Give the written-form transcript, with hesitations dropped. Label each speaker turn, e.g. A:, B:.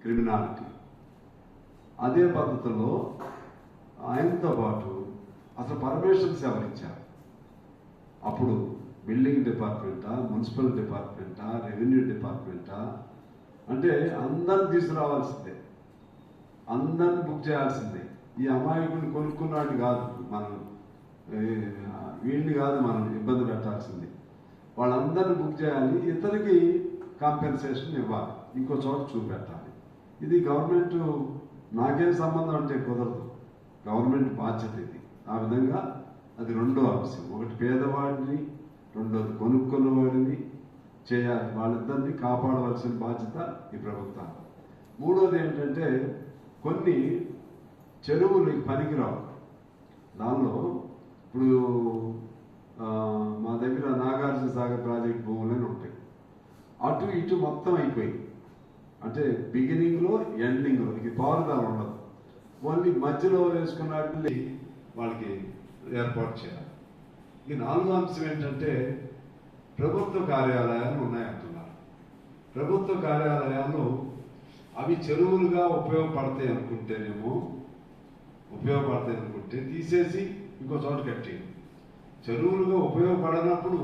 A: Criminality. అదే పద్ధతిలో ఆయనతో పాటు అసలు పర్మిషన్స్ ఎవరిచ్చారు? అప్పుడు బిల్డింగ్ డిపార్ట్మెంటా, మున్సిపల్ డిపార్ట్మెంటా, రెవెన్యూ డిపార్ట్మెంటా? అంటే అందరిని తీసుకురావాల్సిందే, అందరిని బుక్ చేయాల్సిందే. ఈ అమాయకుడిని కొనుక్కున్నాడు కాదు మనం, వీడిని కాదు మనం ఇబ్బంది పెట్టాల్సింది. వాళ్ళందరినీ బుక్ చేయాలి, ఇతనికి కాంపెన్సేషన్ ఇవ్వాలి, ఇంకో చోట చూపెట్టాలి. ఇది గవర్నమెంట్ నాకేం సంబంధం అంటే కుదరదు, గవర్నమెంట్ బాధ్యత ఇది. ఆ విధంగా అది రెండో అంశం. ఒకటి పేదవాడిని, రెండోది కొనుక్కున్నవాడిని చేయాలి, వాళ్ళిద్దరిని కాపాడవలసిన బాధ్యత ఈ ప్రభుత్వం. మూడోది ఏంటంటే కొన్ని చెరువులు పనికిరావు. దానిలో ఇప్పుడు మా దగ్గర నాగార్జున సాగర్ ప్రాజెక్ట్ భూములని ఉంటాయి, అటు ఇటు మొత్తం అయిపోయింది. అంటే బిగినింగ్లో ఎండింగ్లో ఇది పారుదల ఉండదు, ఓన్లీ మధ్యలో వేసుకున్నట్టు వాళ్ళకి ఏర్పాటు చేయాలి. ఈ నాలుగో అంశం ఏంటంటే ప్రభుత్వ కార్యాలయాలు ఉన్నాయంటున్నారు. ప్రభుత్వ కార్యాలయాలు అవి చెరువులుగా ఉపయోగపడతాయి అనుకుంటే తీసేసి ఇంకో చోట కట్టేయండి. చెరువులుగా ఉపయోగపడనప్పుడు